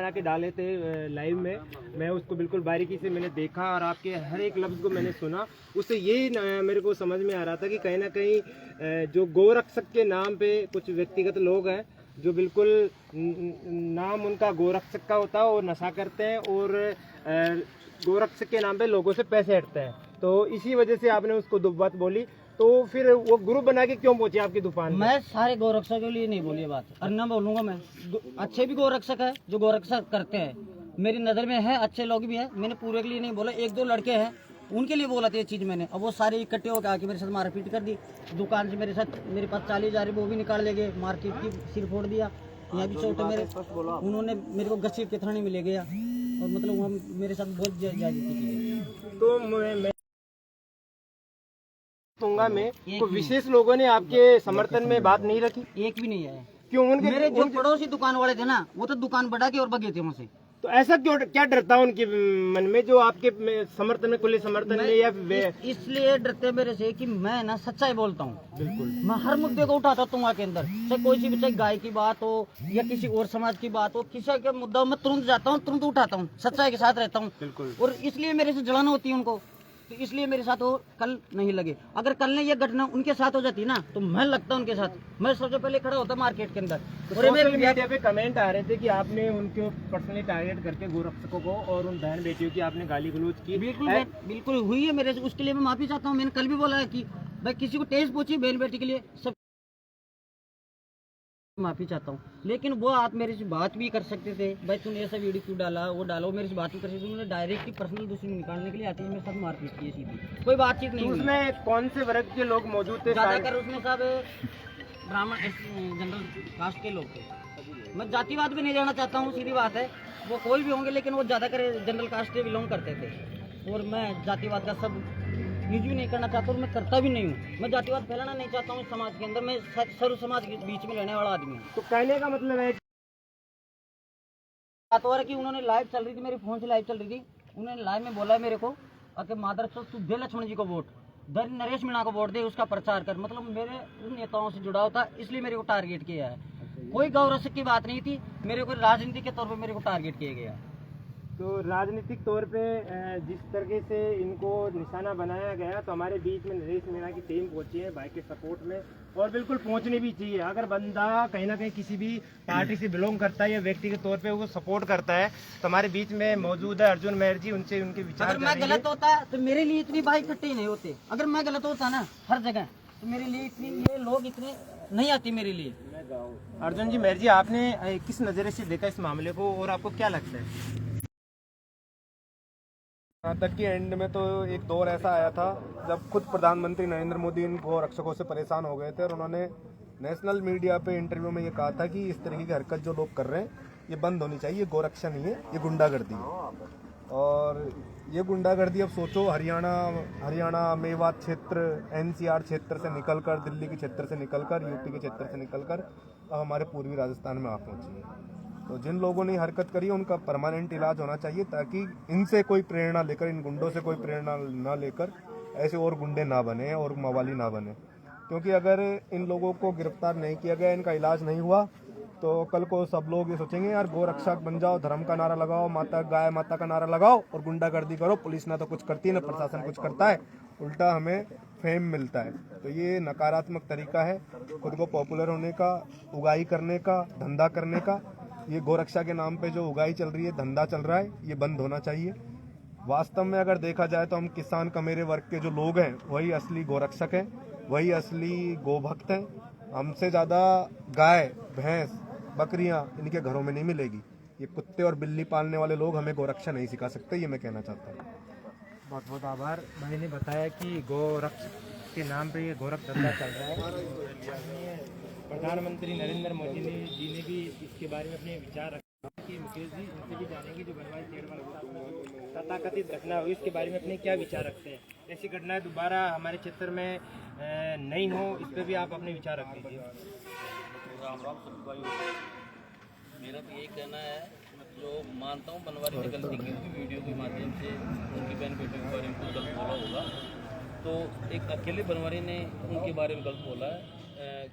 बना के डाले थे लाइव में, मैं उसको बिल्कुल बारीकी से मैंने देखा और आपके हर एक लफ्ज़ को मैंने सुना। उससे यही मेरे को समझ में आ रहा था कि कहीं ना कहीं जो गोरक्षक के नाम पे कुछ व्यक्तिगत लोग हैं जो बिल्कुल नाम उनका गोरक्षक का होता है और नशा करते हैं और गोरक्षक के नाम पे लोगों से पैसे हटते हैं। तो इसी वजह से आपने उसको दो बात बोली। तो फिर वो ग्रुप बना के क्यों पहुंचे आपकी दुकान? मैं सारे गोरक्षक के लिए नहीं बोली बात, और ना बोलूंगा मैं। अच्छे भी गोरक्षक है जो गोरक्षक करते हैं, मेरी नज़र में है, अच्छे लोग भी हैं। मैंने पूरे के लिए नहीं बोला, एक दो लड़के हैं उनके लिए बोला था ये चीज़ मैंने। अब वो सारे इकट्ठे होकर आके मेरे साथ मारपीट कर दी। दुकान से मेरे साथ मेरे पास 40,000 वो भी निकाल ले गए, मार्केट की सिर फोड़ दिया। यहाँ भी चोट मेरे, उन्होंने मेरे को घसीट के थाने में ले गया और मतलब वहाँ मेरे साथ बहुत ज्यादती की। तो मैं दूंगा में तो विशेष लोगों ने आपके समर्थन में बात नहीं रखी? एक भी नहीं आया। क्यों? उनके मेरे जो पड़ोसी दुकान वाले थे ना, वो तो दुकान बढ़ा के और भगे थे मुझसे। तो ऐसा क्यों, क्या डरता है उनके मन में जो आपके समर्थन में, खुले समर्थन में? या इसलिए डरते मेरे से कि मैं ना सच्चाई बोलता हूँ। बिल्कुल मैं हर मुद्दे को उठाता हूँ वहाँ के अंदर, चाहे कोई सी चाहे गाय की बात हो या किसी और समाज की बात हो, किसी का मुद्दा मैं तुरंत जाता हूँ, तुरंत उठाता हूँ, सच्चाई के साथ रहता हूँ। बिल्कुल। और इसलिए मेरे से जलन होती है उनको, तो इसलिए मेरे साथ वो कल नहीं लगे। अगर कल ने ये घटना उनके साथ हो जाती ना तो मैं लगता उनके साथ, मैं सबसे पहले खड़ा होता मार्केट के अंदर। तो सोशल मीडिया पे कमेंट आ रहे थे कि आपने उनको पर्सनली टारगेट करके गोरक्षकों को और उन बहन बेटियों की आपने गाली गलौज की। बिल्कुल हुई है मेरे से, उसके लिए मैं माफी चाहता हूँ। मैंने कल भी बोला है कि भाई किसी को टेस्ट पूछी बहन बेटी के लिए, सब माफी चाहता हूँ। लेकिन वो आप मेरे से बात भी कर सकते थे, भाई तूने ऐसा वीडियो क्यों डाला, वो डालो, मेरे से बात भी कर सकते थे। उन्होंने डायरेक्ट ही पर्सनल दुश्मनी निकालने के लिए आते हैं, मेरे साथ मारपीट की सीधी, कोई बातचीत नहीं। उसमें कौन से वर्ग के लोग मौजूद थे? ज्यादातर उसमें सब ब्राह्मण जनरल कास्ट के लोग थे। मैं जातिवाद भी नहीं जाना चाहता हूँ, सीधी बात है, वो कोई भी होंगे, लेकिन वो ज्यादातर जनरल कास्ट से बिलोंग करते थे। और मैं जातिवाद का सब यूज भी नहीं करना चाहता और मैं करता भी नहीं हूँ। मैं जातिवाद फैलाना नहीं चाहता हूँ समाज के अंदर। मैं सर्व समाज के बीच में रहने वाला आदमी हूँ। तो कहने का मतलब है बात हो रहा है कि उन्होंने लाइव चल रही थी, मेरे फोन से लाइव चल रही थी, उन्होंने लाइव में बोला है मेरे को कि मादर चौथ तू दे लक्ष्मण जी को वोट, दर नरेश मीणा को वोट दे, उसका प्रचार कर। मतलब मेरे उन नेताओं से जुड़ा होता, इसलिए मेरे को टारगेट किया है। कोई गौरव की बात नहीं थी, मेरे को राजनीति के तौर पर मेरे को टारगेट किया गया। तो राजनीतिक तौर पे जिस तरीके से इनको निशाना बनाया गया, तो हमारे बीच में नरेश मीणा की टीम पहुंची है भाई के सपोर्ट में, और बिल्कुल पहुंचनी भी चाहिए। अगर बंदा कहीं ना कहीं किसी भी पार्टी से बिलोंग करता है या व्यक्तिगत तौर पे वो सपोर्ट करता है, तो हमारे बीच में मौजूद है अर्जुन मेहर जी, उनसे उनके विचार। अगर मैं गलत होता तो मेरे लिए इतनी भाई इकट्ठे ही नहीं होते। अगर मैं गलत होता ना हर जगह, तो मेरे लिए इतनी ये लोग इतने नहीं आते मेरे लिए। अर्जुन जी, मेहर जी, आपने किस नज़रिए से देखा इस मामले को और आपको क्या लगता है? यहाँ तक कि एंड में तो एक दौर ऐसा आया था जब खुद प्रधानमंत्री नरेंद्र मोदी इन गोरक्षकों से परेशान हो गए थे और उन्होंने नेशनल मीडिया पे इंटरव्यू में ये कहा था कि इस तरीके की हरकत जो लोग कर रहे हैं ये बंद होनी चाहिए, ये गोरक्षा नहीं है, ये गुंडागर्दी है। और ये गुंडागर्दी अब सोचो, हरियाणा मेवात क्षेत्र, NCR क्षेत्र से निकलकर, दिल्ली के क्षेत्र से निकलकर, यूपी के क्षेत्र से निकलकर अब हमारे पूर्वी राजस्थान में आ पहुँची है। तो जिन लोगों ने हरकत करी है उनका परमानेंट इलाज होना चाहिए, ताकि इनसे कोई प्रेरणा लेकर, इन गुंडों से कोई प्रेरणा ना लेकर ऐसे और गुंडे ना बने और मवाली ना बने। क्योंकि अगर इन लोगों को गिरफ्तार नहीं किया गया, इनका इलाज नहीं हुआ, तो कल को सब लोग ये सोचेंगे यार गोरक्षक बन जाओ, धर्म का नारा लगाओ, माता गाय माता का नारा लगाओ और गुंडागर्दी करो। पुलिस ना तो कुछ करती है, ना प्रशासन कुछ करता है, उल्टा हमें फेम मिलता है। तो ये नकारात्मक तरीका है खुद को पॉपुलर होने का, उगाई करने का, धंधा करने का। ये गोरक्षा के नाम पे जो उगाई चल रही है, धंधा चल रहा है, ये बंद होना चाहिए। वास्तव में अगर देखा जाए तो हम किसान कमेरे वर्ग के जो लोग हैं वही असली गोरक्षक हैं, वही असली गोभक्त हैं। हमसे ज़्यादा गाय, भैंस, बकरियां इनके घरों में नहीं मिलेगी। ये कुत्ते और बिल्ली पालने वाले लोग हमें गोरक्षा नहीं सिखा सकते, ये मैं कहना चाहता हूँ। बहुत बहुत आभार। भाई ने बताया कि गोरक्षक के नाम पे ये गोरख धंधा चल रहा है। प्रधानमंत्री नरेंद्र मोदी जी ने भी इसके बारे में अपने विचार रखे कि मुकेश जी इनसे भी जानेंगे जो बनवाई शेर वाला तथाकथित घटना हुई, इसके बारे में अपने क्या विचार रखते हैं। ऐसी घटनाएं दोबारा हमारे क्षेत्र में नहीं हो, इस पर भी आप अपने विचार रख लीजिए। मेरा तो यही कहना है, जो मानता हूँ बनवारी ने गलती की होगी, वीडियो के माध्यम से उनकी बहन बेटियों के बारे में कुछ गलत बोला होगा, तो एक अकेले बनवारी ने उनके बारे में गलत बोला है।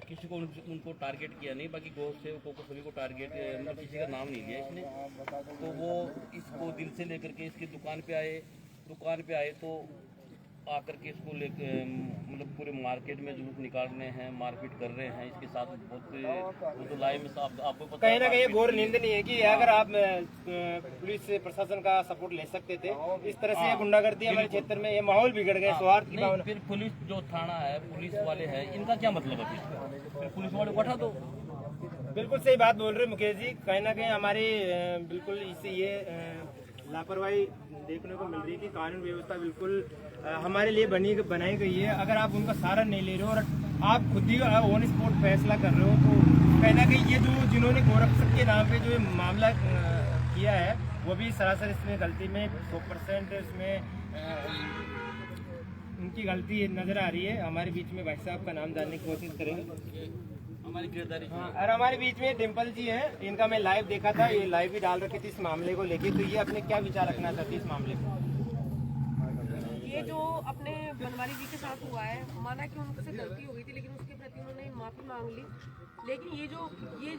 किसी को उनको टारगेट किया नहीं, बाकी गौ सेवकों को सभी को टारगेट मतलब किसी का नाम नहीं लिया इसने। तो वो इसको दिल से लेकर के इसकी दुकान पे आए तो आकर के इसको लेकर मतलब पूरे मार्केट में जुलूस निकाल रहे हैं, मारपीट कर रहे हैं इसके साथ। बहुत वो तो लाइव में आपको पता कहीं ना कहीं घोर निंदनीय है कि अगर आप पुलिस से प्रशासन का सपोर्ट ले सकते थे, इस तरह से गुंडागर्दी हमारे क्षेत्र में ये माहौल बिगड़ गए, सौहार्द की भावना। फिर पुलिस जो थाना है, पुलिस वाले हैं, इनका क्या मतलब है? फिर पुलिस वाले को हटा दो। बिल्कुल सही बात बोल रहे मुकेश जी। कहीं ना कहीं हमारी बिल्कुल इससे ये लापरवाही देखने को मिल रही है कि कानून व्यवस्था बिल्कुल हमारे लिए बनाई गई है। अगर आप उनका सहारा नहीं ले रहे हो और आप खुद ही ऑन स्पॉट फैसला कर रहे हो, तो कहीं ना कहीं ये जो जिन्होंने गोरक्षक के नाम पे जो ये मामला किया है वो भी सरासर इसमें गलती में 100% इसमें उनकी गलती नजर आ रही है। हमारे बीच में भाई साहब का नाम जानने की कोशिश करेंगे। हमारी गिरदारी और हमारे बीच में डिम्पल जी हैं, इनका मैं लाइव देखा था, ये लाइव भी डाल रखे थे इस मामले को लेके। तो ये अपने क्या विचार रखना चाहती है इस मामले में? ये जो अपने बनवारी जी के साथ हुआ है, माना कि उनसे गलती हो गई थी, लेकिन उसके प्रति उन्होंने माफी मांग ली। लेकिन ये जो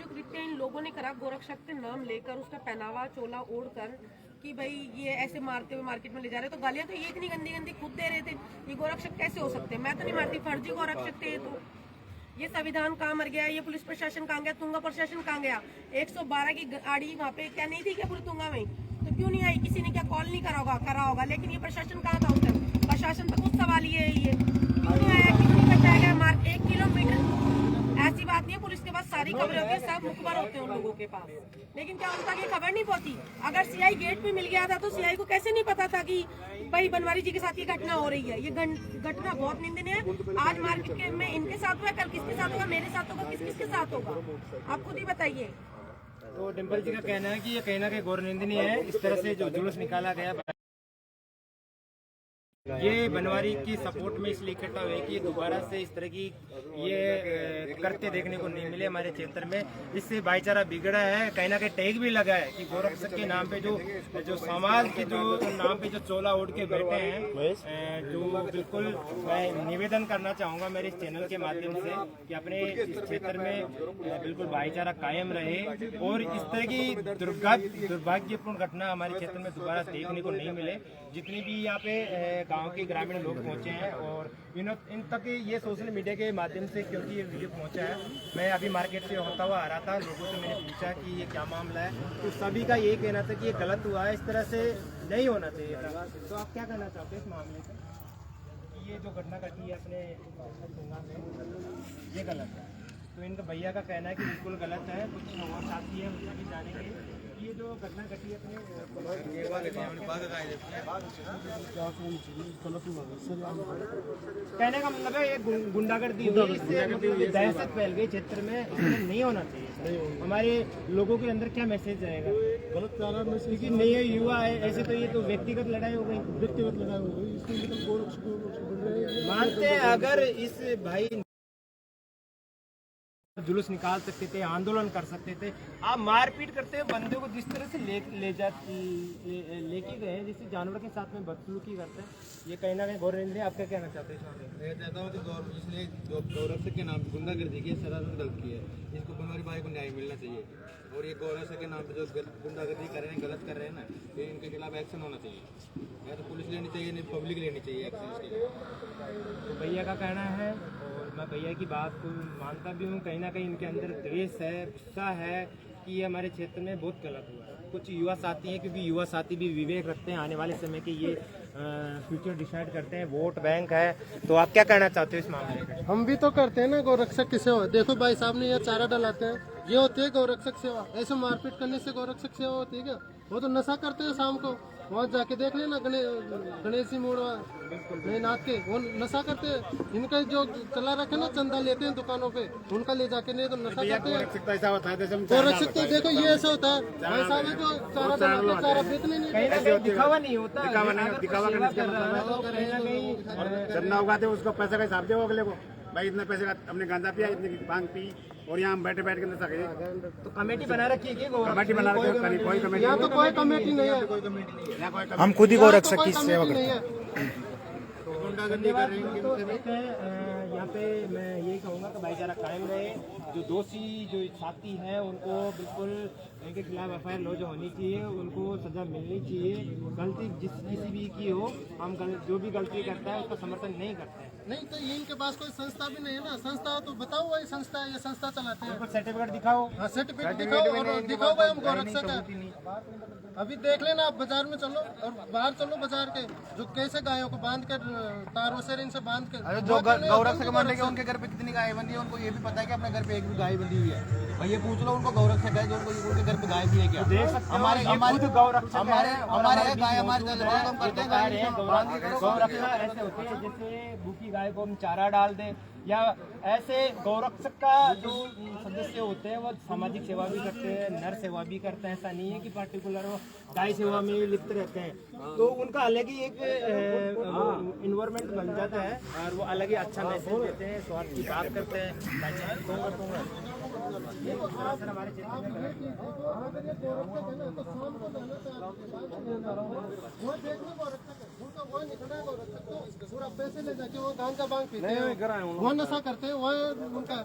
कृत्य इन लोगों ने करा, गोरक्षक के नाम लेकर उसका पहनावा चोला ओढ़ कर कि भाई ये ऐसे मारते हुए मार्केट में ले जा रहे, तो गालियां तो ये इतनी गंदी गंदी खुद दे रहे थे। ये गोरक्षक कैसे हो सकते हैं? मैं तो नहीं मारती, फर्जी गोरक्षक थे। तो ये संविधान कहाँ मर गया? ये पुलिस प्रशासन कहाँ गया? तुंगा प्रशासन कहाँ गया? 112 की गाड़ी वहाँ पे क्या नहीं थी क्या पूरी तुंगा में? तो क्यों नहीं आई? किसी ने क्या कॉल नहीं करा होगा। लेकिन ये प्रशासन कहाँ था उस टाइम? प्रशासन तो कुछ सवाल ये क्यों नहीं आया, क्यों नहीं बचाया गया? 1 किलोमीटर ऐसी बात नहीं है, पुलिस के पास सारी खबरें होती है, सब मुखबर होते हैं उन लोगों के पास। लेकिन क्या उन तक ये खबर नहीं पहुंची? अगर सीआई गेट पे मिल गया था तो सीआई को कैसे नहीं पता था कि भाई बनवारी जी के साथ ये घटना हो रही है? ये घटना बहुत निंदनीय है। आज मार्केट में इनके साथ हुआ, कल किसके साथ होगा? मेरे साथ होगा, किसके साथ होगा? आप खुद ही बताइए। तो डिम्पल जी का कहना है कि ये कहीं ना कहीं घोर निंदनीय है, इस तरह से जो जुलूस निकाला गया। ये बनवारी की सपोर्ट में इसलिए इकट्ठा हुए कि दोबारा से इस तरह की ये करते देखने को नहीं मिले हमारे क्षेत्र में। इससे भाईचारा बिगड़ा है, कहीं ना कहीं टैग भी लगा है कि गोरक्षक के नाम पे जो समाज के जो नाम पे जो चोला ओढ़ के बैठे हैं, जो बिल्कुल मैं निवेदन करना चाहूँगा मेरे इस चैनल के माध्यम से कि अपने इस क्षेत्र में बिल्कुल भाईचारा कायम रहे और इस तरह की दुर्भाग्यपूर्ण घटना हमारे क्षेत्र में दोबारा देखने को नहीं मिले। जितनी भी यहाँ पे गांव के ग्रामीण लोग पहुंचे हैं और इन तक ये सोशल मीडिया के माध्यम से क्योंकि ये वीडियो पहुंचा है, मैं अभी मार्केट से होता हुआ आ रहा था, लोगों से मैंने पूछा कि ये क्या मामला है, तो सभी का यही कहना था कि ये गलत हुआ है, इस तरह से नहीं होना चाहिए था। तो आप क्या कहना चाहते हैं इस मामले से? ये जो घटना घटी है अपने तुंगा में, ये गलत है? तो इनका भैया का कहना है कि बिल्कुल गलत है। कुछ और साथी है उनसे भी जानेंगे ये जो घटना घटी अपने कहने का मतलब है ये गुंडागर्दी हुई, इससे मतलब दहशत फैल गई क्षेत्र में, इसमें नहीं होना चाहिए। हमारे लोगों के अंदर क्या मैसेज जाएगा? गलत प्यारा मैसेज कि नहीं युवा है ऐसे, तो ये तो व्यक्तिगत लड़ाई हो गई, व्यक्तिगत लड़ाई हो गई। इसमें मानते हैं अगर इस भाई जुलूस निकाल सकते थे, आंदोलन कर सकते थे, आप मारपीट करते हुए बंदे को जिस तरह से लेके गए, जिससे जानवर के साथ में बदसलूकी करते हैं, ये कहीं ना कहीं घोर निंदनीय। आप क्या कहना चाहते हैं? मैं चाहता हूँ कि इसने जो गौरक्षक के नाम गुंडागर्दी की सरासर गलती है, इसको बनवारी भाई को न्याय मिलना चाहिए। और ये गौरक्षक के नाम पे जो गुंडागर्दी कर रहे हैं, गलत कर रहे हैं ना, तो इनके खिलाफ एक्शन होना चाहिए। या तो पुलिस लेनी चाहिए, नहीं पब्लिक लेनी चाहिए एक्शन इसके लिए। तो भैया का कहना है और मैं भैया की बात को मानता भी हूँ, कहीं ना कहीं इनके अंदर द्वेष है, गुस्सा है कि ये हमारे क्षेत्र में बहुत गलत हुआ है। कुछ युवा साथी हैं, क्योंकि युवा साथी भी विवेक रखते हैं, आने वाले समय के ये फ्यूचर डिसाइड करते हैं, वोट बैंक है। तो आप क्या कहना चाहते हो इस मामले में? हम भी तो करते हैं ना गौरक्षक की सेवा। देखो भाई साहब ने ये चारा डलाते हैं, ये होती है गौरक्षक सेवा। ऐसे मारपीट करने से गौरक्षक सेवा होती है क्या? वो तो नशा करते हैं शाम को, वहाँ जाके देख लेना गणेश जी मोड़ नाथ के, वो नशा करते हैं। इनका जो चला रखे ना, चंदा लेते हैं दुकानों पे, उनका ले जाके नहीं तो नशा करते हैं। गोरक्षक तो देखो ये ऐसा होता है भाई साहब है जो चारा डलाते, चारा बेचने नहीं, दिखावा नहीं होता, दिखावा गन्ना उगाते उसको पैसा का हिसाब दो अगले को, भाई इतने पैसे का हमने गांजा पिया, इतनी भांग पी, और यहाँ हम बैठे बैठ के नशा करें। तो कमेटी बना रखी है क्या? कमेटी बना रखी है, कोई कमेटी यहाँ तो कोई कमेटी नहीं है। हम खुद ही गौरक्षक की सेवा करते हैं। तो यहाँ पे मैं यही कहूँगा कि भाईचारा कायम रहे। जो दोषी जो साथी है उनको बिल्कुल इनके खिलाफ FIR लॉन्च होनी चाहिए, उनको सजा मिलनी चाहिए। गलती किसी भी की हो, हम जो भी गलती करता है उसका समर्थन नहीं करते हैं। नहीं तो इनके पास कोई संस्था भी नहीं है ना, संस्था हो तो बताओ वही संस्था है, ये संस्था चलाते हैं। सर्टिफिकेट दिखाओ, हाँ सर्टिफिकेट दिखाओ और दिखाओ भाई हम गोरक्षक है। अभी देख लेना, आप बाजार में चलो और बाहर चलो बाजार के, जो कैसे गायों को बांध कर तारों से इनसे बांध कर, अरे जो गौरक्षक मान लेंगे उनके घर पे कितनी गाय बंधी है, उनको ये भी पता है कि अपने घर पे एक भी गाय बंधी हुई है। भाई ये पूछ लो उनको, गौरक्षक है जो उनके घर पे गाय भी है क्या? देख सकते हो हमारे गौरक्षक हमारे गाय हमारे हम करते हैं गाय गौरक्षक ऐसे होते हैं जैसे भूखी गाय को हम चारा डाल दें, या ऐसे गौरक्षक का जो सदस्य होते हैं वो सामाजिक सेवा भी करते हैं, नर सेवा भी करते हैं। ऐसा नहीं है कि पर्टिकुलर वो गाय सेवा में लिप्त रहते हैं। तो उनका अलग ही एक इन्वायरमेंट बन जाता है और वो अलग ही अच्छा मैसेज देते हैं, स्वार्थ की बात करते हैं। हमारे क्षेत्र में पैसे ले जाके वो गांजा भांग पीते हैं, वो नशा करते हैं, वो उनका।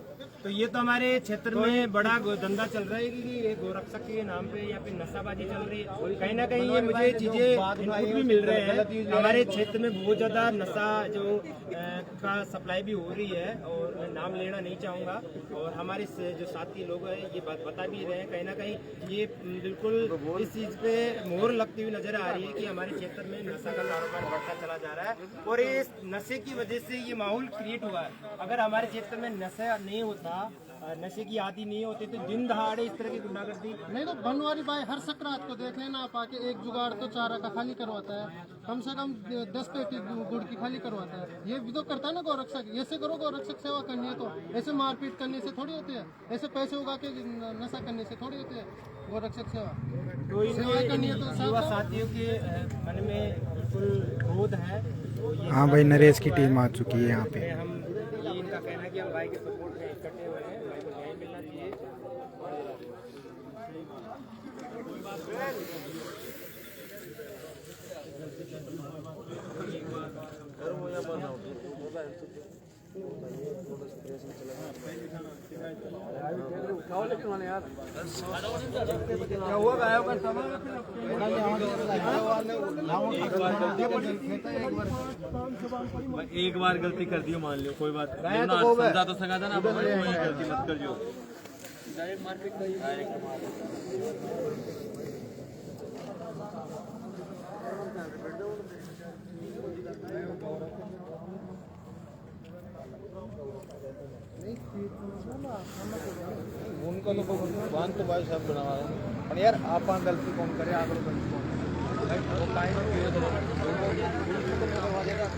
तो ये तो हमारे क्षेत्र में बड़ा धंधा चल रहा है कि ये गोरक्षक के नाम पे या फिर नशाबाजी चल रही है। कहीं ना कहीं ये मुझे चीजें इनपुट भी मिल रहे हैं। हमारे क्षेत्र में बहुत ज्यादा नशा जो का सप्लाई भी हो रही है, और मैं नाम लेना नहीं चाहूँगा। और हमारे जो साथी लोग हैं ये बात बता भी रहे हैं, कहीं ना कहीं ये बिल्कुल इस चीज़ पे मोहर लगती हुई नजर आ रही है कि हमारे क्षेत्र में नशा का कारोबार बढ़ता चला जा रहा है और इस नशे की वजह से ये माहौल क्रिएट हुआ है। अगर हमारे क्षेत्र में नशा नहीं होता, नशे की आदि नहीं होती, तो दिन दहाड़े इस तरह की गुंडागर्दी नहीं। तो बनवारी भाई हर सकरात को देख लेना आप आके, एक जुगाड़ तो चारा का खाली करवाता है, कम से कम 10 पेटी गुड़ की खाली करवाता है। ये भी तो करता है ना गौरक्षक। ऐसे करो, गौरक्षक सेवा करनी है तो ऐसे मारपीट करने से थोड़ी होती है, ऐसे पैसे उगा के नशा करने से थोड़ी होती है गौरक्षक सेवा। तो सेवा करनी है तो युवा साथियों के मन में बिल्कुल क्रोध है। हाँ भाई, नरेश की टीम आ चुकी है यहाँ पे। हम ये इनका कहना है कि हम भाई के सपोर्ट में इकट्ठे हुए हैं, भाई को न्याय मिलना चाहिए। क्या हुआ गायों का सामान? एक बार गलती कर दी मान लो, कोई बात समझा तो सका था ना, गलती मत कर जो। उनको तो भगवान तो भाई सब बना रहे हैं, पर यार आप गलती कौन करे, आप गलती कौन करे? वो टाइम करवा देगा।